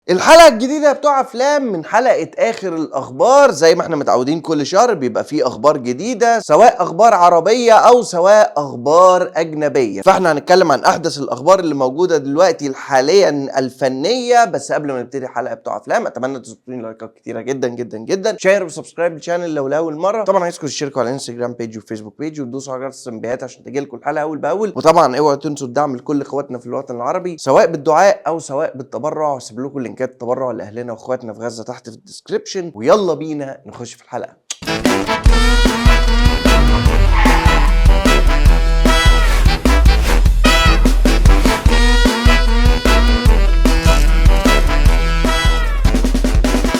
الحلقة الجديدة بتوع افلام من حلقة اخر الاخبار. زي ما احنا متعودين كل شهر بيبقى فيه اخبار جديدة، سواء اخبار عربية او سواء اخبار اجنبية. فاحنا هنتكلم عن احدث الاخبار اللي موجودة دلوقتي حاليا الفنية. بس قبل ما نبتدي الحلقة بتوع افلام، اتمنى تسيبوني لايكات كتيرة جدا جدا جدا، شير وسبسكرايب للشانل لو لاول مرة. طبعا عايزكم تشتركوا على الانستجرام بيج وفيسبوك بيج وتدوسوا على جرس التنبيهات عشان تجيلكم الحلقة اول باول. وطبعا اوعوا تنسوا الدعم لكل اخواتنا في الوطن العربي، سواء بالدعاء او سواء بالتبرع. هسيب لكم لينكات التبرع لاهلنا واخواتنا في غزه تحت في الديسكريبشن. ويلا بينا نخش في الحلقه.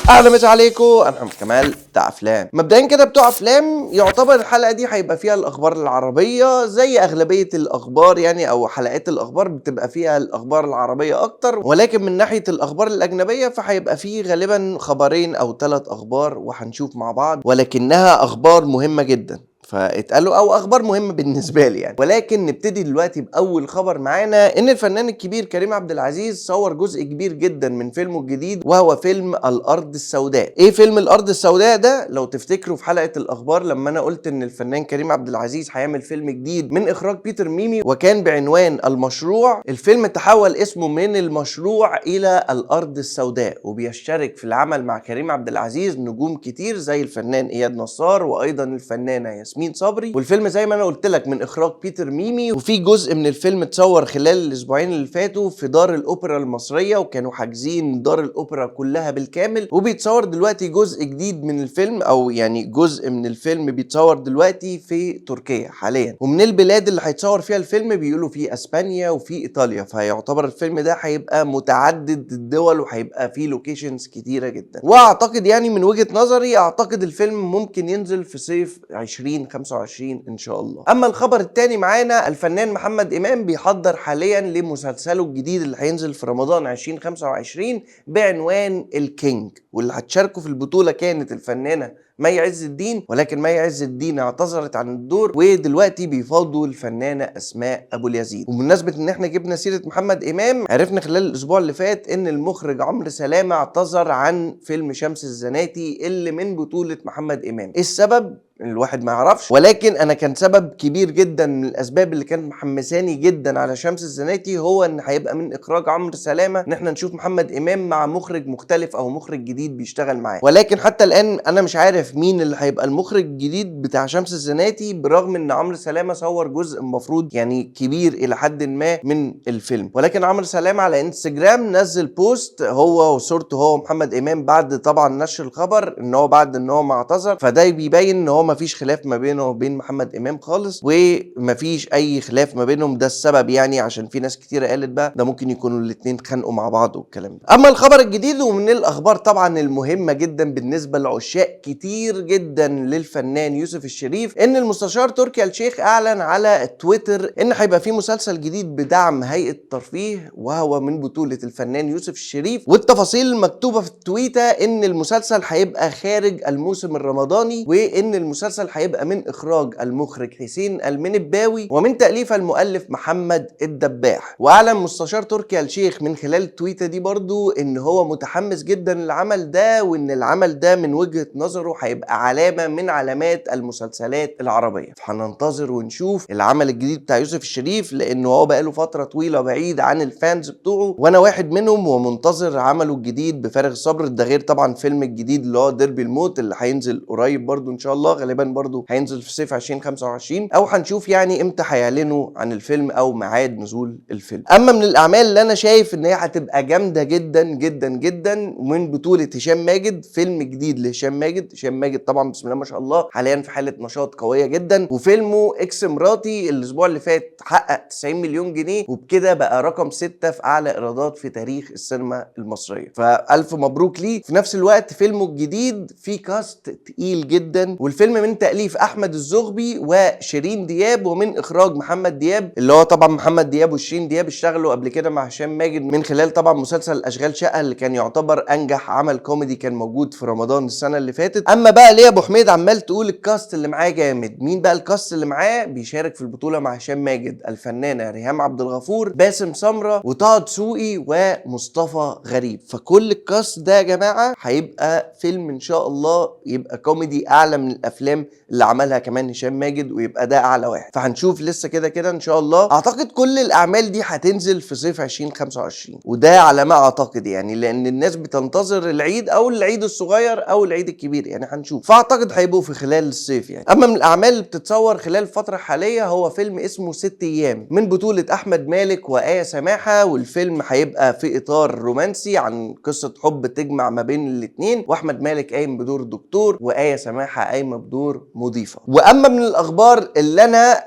اهلا مسا عليكم، انا محمد كمال بتاع افلام. مبدئيا كده بتوع افلام، يعتبر الحلقه دي هيبقى فيها الاخبار العربيه زي اغلبيه الاخبار يعني، او حلقات الاخبار بتبقى فيها الاخبار العربيه اكتر. ولكن من ناحيه الاخبار الاجنبيه فهيبقى فيه غالبا خبرين او 3 اخبار وهنشوف مع بعض، ولكنها اخبار مهمه جدا فاتقالوا او اخبار مهمه بالنسبه لي يعني. ولكن نبتدي دلوقتي باول خبر معانا، ان الفنان الكبير كريم عبد العزيز صور جزء كبير جدا من فيلمه الجديد، وهو فيلم الارض السوداء. ايه فيلم الارض السوداء ده؟ لو تفتكروا في حلقه الاخبار لما انا قلت ان الفنان كريم عبد العزيز هيعمل فيلم جديد من اخراج بيتر ميمي وكان بعنوان المشروع، الفيلم تحول اسمه من المشروع الى الارض السوداء. وبيشترك في العمل مع كريم عبد العزيز نجوم كتير زي الفنان اياد نصار وايضا الفنانه ياسمين صبري. والفيلم زي ما انا قلت لك من اخراج بيتر ميمي، وفي جزء من الفيلم اتصور خلال الاسبوعين اللي فاتوا في دار الاوبرا المصريه، وكانوا حاجزين دار الاوبرا كلها بالكامل. وبيتصور دلوقتي جزء جديد من الفيلم، او يعني جزء من الفيلم بيتصور دلوقتي في تركيا حاليا. ومن البلاد اللي هيتصور فيها الفيلم بيقولوا في اسبانيا وفي ايطاليا، فيعتبر الفيلم ده هيبقى متعدد الدول وهيبقى فيه لوكيشنز كتيره جدا. واعتقد يعني من وجهه نظري اعتقد الفيلم ممكن ينزل في صيف 2025 ان شاء الله. اما الخبر الثاني معانا، الفنان محمد امام بيحضر حاليا لمسلسله الجديد اللي هينزل في رمضان 2025 بعنوان الكينج، واللي هتشاركه في البطوله كانت الفنانه مي عز الدين. ولكن مي عز الدين اعتذرت عن الدور، ودلوقتي بيفاضوا الفنانه اسماء ابو اليزيد. وبمناسبه ان احنا جبنا سيره محمد امام، عرفنا خلال الاسبوع اللي فات ان المخرج عمرو سلامه اعتذر عن فيلم شمس الزناتي اللي من بطوله محمد امام. ايه السبب؟ الواحد ما يعرفش، ولكن انا كان سبب كبير جدا من الاسباب اللي كانت محمساني جدا على شمس الزناتي هو ان هيبقى من اخراج عمرو سلامه، ان احنا نشوف محمد امام مع مخرج مختلف او مخرج جديد بيشتغل معاه. ولكن حتى الان انا مش عارف مين اللي هيبقى المخرج الجديد بتاع شمس الزناتي، برغم ان عمرو سلامه صور جزء المفروض يعني كبير الى حد ما من الفيلم. ولكن عمرو سلامه على انستجرام نزل بوست هو وصورته هو محمد امام بعد طبعا نشر الخبر، ان هو بعد ان هو ما اعتذر. فده بيبين ان هو مفيش خلاف ما بينه وبين محمد امام خالص، ومفيش اي خلاف ما بينهم. ده السبب يعني، عشان في ناس كتيره قالت بقى ده ممكن يكونوا الاثنين اتخانقوا مع بعض والكلام ده. اما الخبر الجديد ومن الاخبار طبعا المهمه جدا بالنسبه لعشاق كتير جدا للفنان يوسف الشريف، ان المستشار تركي آل الشيخ اعلن على تويتر ان هيبقى في مسلسل جديد بدعم هيئه الترفيه، وهو من بطوله الفنان يوسف الشريف. والتفاصيل المكتوبه في التويته ان المسلسل هيبقى خارج الموسم الرمضاني، وان المسلسل هيبقى من اخراج المخرج حسين المنباوي ومن تاليف المؤلف محمد الدباح. واعلن مستشار تركي آل الشيخ من خلال التويته دي برضو ان هو متحمس جدا للعمل ده، وان العمل ده من وجهه نظره هيبقى علامه من علامات المسلسلات العربيه. فهننتظر ونشوف العمل الجديد بتاع يوسف الشريف، لانه هو بقاله فتره طويله بعيد عن الفانز بتوعه، وانا واحد منهم ومنتظر عمله الجديد بفارغ الصبر. ده غير طبعا فيلم الجديد اللي هو ديربي الموت اللي هينزل قريب برضو ان شاء الله، غالبا برضو هينزل في صيف 2025، او هنشوف يعني امتى هيعلنوا عن الفيلم او ميعاد نزول الفيلم. اما من الاعمال اللي انا شايف ان هي هتبقى جامده جدا جدا جدا من بطوله هشام ماجد، فيلم جديد لهشام ماجد. هشام ماجد طبعا بسم الله ما شاء الله حاليا في حاله نشاط قويه جدا، وفيلمه اكس مراتي الاسبوع اللي فات حقق 90 مليون جنيه، وبكده بقى رقم 6 في اعلى ايرادات في تاريخ السينما المصريه. فالف مبروك ليه. في نفس الوقت فيلمه الجديد فيه كاست تقيل جدا، والفيلم من تأليف احمد الزغبي وشيرين دياب ومن اخراج محمد دياب، اللي هو طبعا محمد دياب وشيرين دياب اشتغلوا قبل كده مع هشام ماجد من خلال طبعا مسلسل اشغال شقه اللي كان يعتبر انجح عمل كوميدي كان موجود في رمضان السنه اللي فاتت. اما بقى ليه ابو حميد عمال تقول الكاست اللي معاه جامد، مين بقى الكاست اللي معاه؟ بيشارك في البطوله مع هشام ماجد الفنانه ريهام عبد الغفور، باسم سمره، وطه دسوقي، ومصطفى غريب. فكل الكاست ده يا جماعه هيبقى فيلم ان شاء الله يبقى كوميدي اعلى من الافلام اللي عملها كمان هشام ماجد، ويبقى ده اعلى واحد. فهنشوف لسه كده كده ان شاء الله. اعتقد كل الاعمال دي هتنزل في صيف 2025، وده على ما اعتقد يعني، لان الناس بتنتظر العيد او العيد الصغير او العيد الكبير يعني، هنشوف. فاعتقد هيبقوا في خلال الصيف يعني. اما من الاعمال اللي بتتصور خلال الفتره الحاليه هو فيلم اسمه 6 ايام من بطوله احمد مالك وآية سماحه، والفيلم هيبقى في اطار رومانسي عن قصه حب تجمع ما بين الاثنين، واحمد مالك قايم بدور دكتور وآية سماحه قايمه بدور مضيفه. واما من الاخبار اللي انا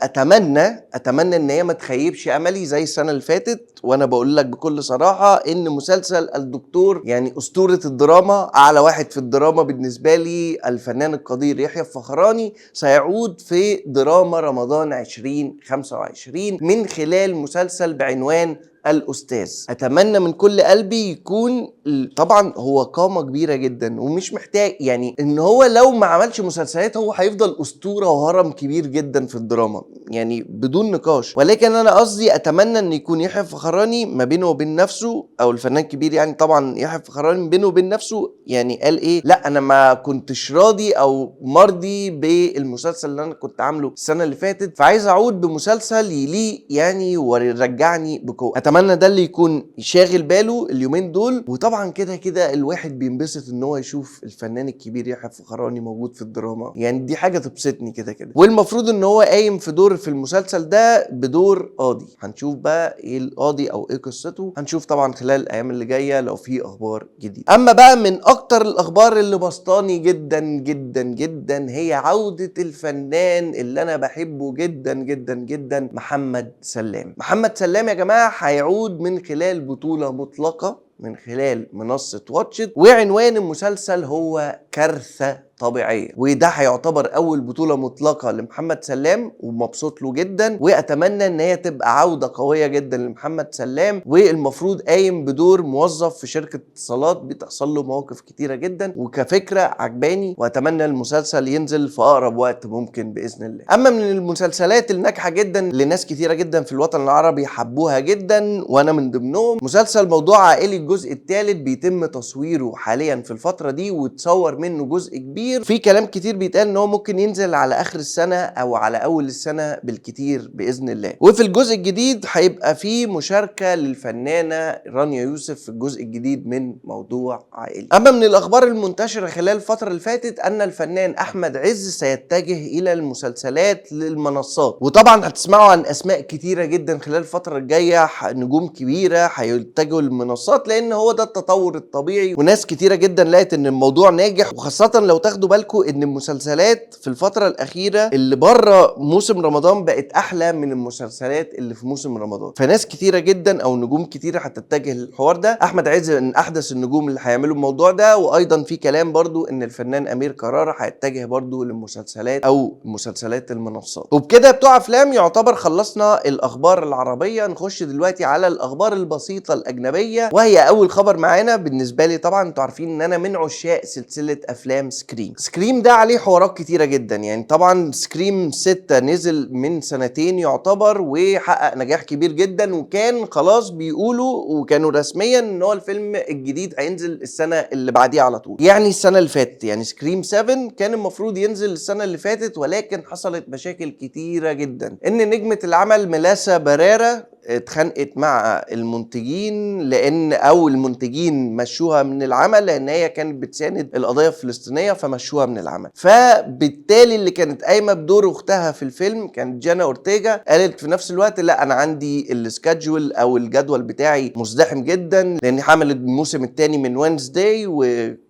اتمنى ان هي ما تخيبش املي زي السنه اللي فاتت، وانا بقول لك بكل صراحه ان مسلسل الدكتور يعني اسطوره الدراما، اعلى واحد في الدراما بالنسبه لي، الفنان القدير يحيى الفخراني سيعود في دراما رمضان 2025 من خلال مسلسل بعنوان الأستاذ. أتمنى من كل قلبي يكون، طبعا هو قامة كبيرة جدا ومش محتاج يعني إن هو لو ما عملش مسلسلات هو هيفضل أسطورة وهرم كبير جدا في الدراما يعني بدون نقاش. ولكن أنا قصدي أتمنى إن يكون يحيى الفخراني ما بينه وبين نفسه، أو الفنان الكبير يعني طبعا يحيى الفخراني بينه وبين نفسه يعني قال إيه، لا أنا ما كنتش راضي أو مرضي بالمسلسل اللي أنا كنت عامله السنة اللي فاتت، فعايز أعود بمسلسل يليق يعني ويرجعني بقوة. اتمنى ده اللي يكون شاغل باله اليومين دول. وطبعا كده كده الواحد بينبسط ان هو يشوف الفنان الكبير يحيى الفخراني موجود في الدراما يعني، دي حاجه تبسطني كده كده. والمفروض ان هو قايم في دور في المسلسل ده بدور قاضي، هنشوف بقى ايه القاضي او ايه قصته، هنشوف طبعا خلال الايام اللي جايه لو في اخبار جديده. اما بقى من اكتر الاخبار اللي بسطاني جدا جدا جدا هي عوده الفنان اللي انا بحبه جدا جدا جدا، محمد سلام. محمد سلام يا جماعه هيعود من خلال بطولة مطلقة من خلال منصة واتشت، وعنوان المسلسل هو كارثة طبيعية، وده هيعتبر اول بطولة مطلقة لمحمد سلام ومبسوط له جدا، واتمنى ان هي تبقى عودة قوية جدا لمحمد سلام. والمفروض قايم بدور موظف في شركة اتصالات بتحصل له مواقف كتيرة جدا، وكفكرة عجباني، واتمنى المسلسل ينزل في اقرب وقت ممكن باذن الله. اما من المسلسلات الناجحة جدا لناس كتيرة جدا في الوطن العربي حبوها جدا وانا من ضمنهم، مسلسل موضوع عائلي الجزء الثالث بيتم تصويره حاليا في الفترة دي، وتصور منه جزء كبير. في كلام كتير بيتقال ان هو ممكن ينزل على اخر السنة او على اول السنة بالكتير باذن الله. وفي الجزء الجديد هيبقى فيه مشاركة للفنانة رانيا يوسف في الجزء الجديد من موضوع عائلي. اما من الاخبار المنتشرة خلال الفترة اللي فاتت ان الفنان احمد عز سيتجه الى المسلسلات للمنصات، وطبعا هتسمعوا عن اسماء كتيرة جدا خلال الفترة الجاية، نجوم كبيرة هيتجهوا للمنصات لان هو ده التطور الطبيعي، وناس كتيرة جدا لقت ان الموضوع ناجح. وخاصة لو تاخدوا بالكم ان المسلسلات في الفترة الاخيرة اللي بره موسم رمضان بقت احلى من المسلسلات اللي في موسم رمضان، فناس كتيرة جدا او نجوم كتيرة هتتجه للحوار ده. احمد عز من احدث النجوم اللي هيعملوا الموضوع ده، وايضا في كلام برضو ان الفنان امير كرارة هيتجه برضو للمسلسلات او مسلسلات المنصات. وبكده بتوع افلام يعتبر خلصنا الاخبار العربية. نخش دلوقتي على الاخبار البسيطة الاجنبية، وهي اول خبر معانا بالنسبة لي. طبعا انتوا عارفين ان انا من عشاق سلسلة افلام سكريم ده عليه حوارات كتيرة جدا يعني. طبعا سكريم 6 نزل من سنتين يعتبر وحقق نجاح كبير جدا، وكان خلاص بيقولوا وكانوا رسميا ان هو الفيلم الجديد هينزل السنة اللي بعديها على طول، يعني السنة اللي فاتت. يعني سكريم 7 كان المفروض ينزل السنة اللي فاتت، ولكن حصلت مشاكل كتيرة جدا ان نجمة العمل ميلاسا باريرا اتخانقت مع المنتجين، لان او المنتجين مشوها من العمل لان هي كانت بتساند القضيه الفلسطينيه فمشوها من العمل. فبالتالي اللي كانت قايمه بدور اختها في الفيلم كانت جانا اورتيجا، قالت في نفس الوقت لا انا عندي السكادجول او الجدول بتاعي مزدحم جدا لاني حامل الموسم الثاني من وينزداي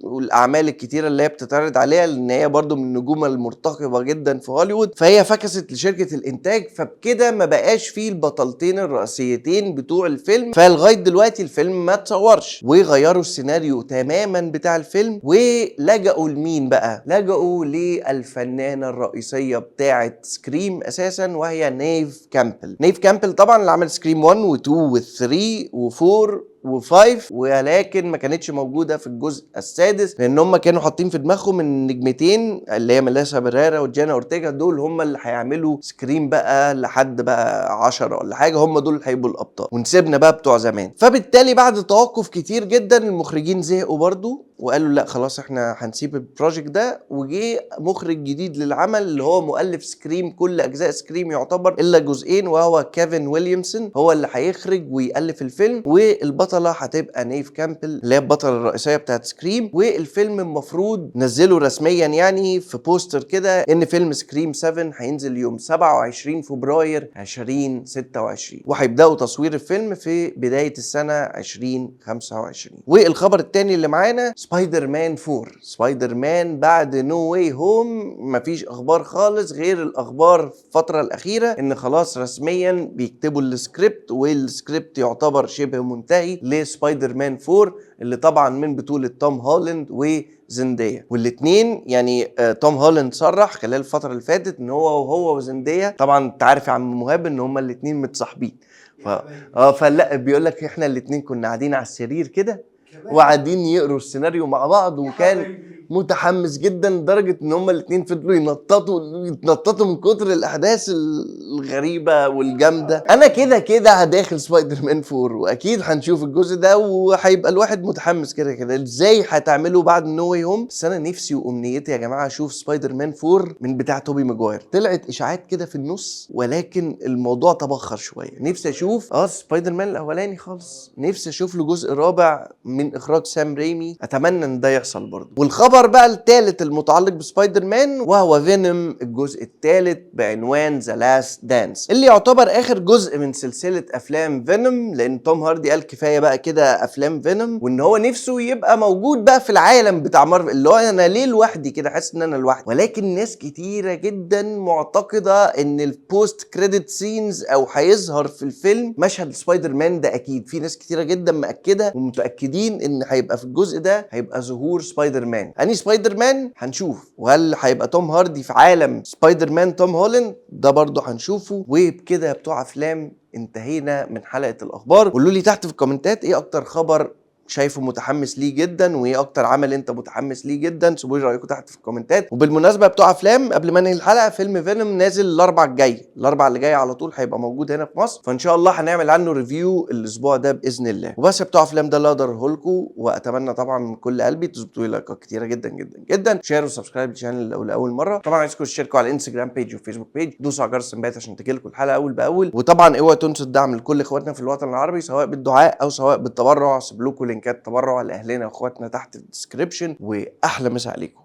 والاعمال الكتيره اللي هي بتتعرض عليها، لان هي برضو من النجوم المرتقبه جدا في هوليوود، فهي فكست لشركه الانتاج. فبكده ما بقاش فيه البطلتين الرئيسيتين بتوع الفيلم، فلغايه دلوقتي الفيلم ما اتصورش، وغيروا السيناريو تماما بتاع الفيلم. ولجأوا لمين بقى؟ لجأوا للفنانه الرئيسيه بتاعه سكريم اساسا، وهي نيف كامبل. نيف كامبل طبعا اللي عمل سكريم 1 و2 و3 و4 و5، ولكن ما كانتش موجوده في الجزء السادس، لان هم كانوا حاطين في دماغهم ان النجمتين اللي هي ميليسا بريرا وجانا اورتيجا دول هم اللي هيعملوا سكريم بقى لحد بقى 10 ولا حاجه، هم دول اللي هيبقوا الابطال، ونسيبنا بقى بتوع زمان. فبالتالي بعد توقف كتير جدا المخرجين زهقوا برضو وقالوا لا خلاص احنا هنسيب البروجكت ده، وجه مخرج جديد للعمل اللي هو مؤلف سكريم، كل اجزاء سكريم يعتبر الا جزئين، وهو كيفن ويليامسون، هو اللي هيخرج ويألف الفيلم. والبطله هتبقى نيف كامبل اللي هي البطله الرئيسيه بتاعت سكريم. والفيلم المفروض نزله رسميا يعني في بوستر كده ان فيلم سكريم 7 هينزل يوم 27 فبراير 2026، وهيبداوا تصوير الفيلم في بدايه السنه 2025. والخبر الثاني اللي معانا سبايدر مان 4. سبايدر مان بعد نو واي هوم مفيش اخبار خالص، غير الاخبار في الفتره الاخيره ان خلاص رسميا بيكتبوا السكريبت، والسكريبت يعتبر شبه منتهي لسبايدر مان 4 اللي طبعا من بطوله توم هولاند وزندية. والاثنين يعني توم هولاند صرح خلال الفتره اللي فاتت ان هو وزندية، طبعا انت عارف يا عم مهاب ان هما الاثنين متصاحبين، فلا بيقول لك احنا الاثنين كنا قاعدين على السرير كده وقاعدين يقروا السيناريو مع بعض، وكان متحمس جدا لدرجه ان هما الاثنين فضلوا يتنططوا من كتر الاحداث الغريبه والجامده. انا كده هداخل سبايدر مان 4 واكيد هنشوف الجزء ده، وهيبقى الواحد متحمس كده ازاي هتعملوا بعد نو واي هوم. بس انا نفسي وامنيتي يا جماعه اشوف سبايدر مان 4 من بتاع توبي ماجواير. طلعت اشاعات كده في النص ولكن الموضوع تبخر شويه. نفسي اشوف سبايدر مان الاولاني خالص، نفسي اشوف له جزء رابع من اخراج سام ريمي، اتمنى ان ده يحصل برضه. والخبر بقى الثالث المتعلق بسبايدر مان وهو فينوم الجزء الثالث بعنوان ذا لاست دانس، اللي يعتبر اخر جزء من سلسله افلام فينوم، لان توم هاردي قال كفايه بقى كده افلام فينوم، وان هو نفسه يبقى موجود بقى في العالم بتاع مارفل، اللي هو انا ليه لوحدي كده، حاسس ان انا لوحدي. ولكن ناس كتيره جدا معتقده ان البوست كريدت سينز او هيظهر في الفيلم مشهد سبايدر مان ده اكيد. في ناس كتيره جدا مأكده ومتاكدين ان هيبقى في الجزء ده هيبقى ظهور سبايدر مان. اني سبايدر مان هنشوف، وهل هيبقى توم هاردي في عالم سبايدر مان توم هولاند ده برضه هنشوفه. وبكده يا بتوع افلام انتهينا من حلقه الاخبار. قولوا لي تحت في الكومنتات ايه اكتر خبر شايفه متحمس ليه جدا، وايه اكتر عمل انت متحمس ليه جدا، سيبوا لي رايكم تحت في الكومنتات. وبالمناسبه بتوع افلام قبل ما انهي الحلقه، فيلم فينوم نازل الاربع اللي جاي على طول هيبقى موجود هنا في مصر، فان شاء الله هنعمل عنه ريفيو الاسبوع ده باذن الله. وبس يا بتوع افلام ده اللي اقدره لكم، واتمنى طبعا من كل قلبي تظبطوا لي لايكات كتيره جدا جدا جدا، شير وسبسكرايب للشانل لاول مره. طبعا عايزكم تشتركوا على الانستجرام بيج وفيسبوك بيج، دوسوا على جرس التنبيهات عشان تجيلكم الحلقه اول باول. وطبعا اوعوا تنسوا الدعم لكل اخواتنا في الوطن العربي سواء بالدعاء او سواء بالتبرع. سيب لكم لينكات تبرع لاهلنا واخواتنا تحت في الديسكريبشن. واحلى مسا عليكم.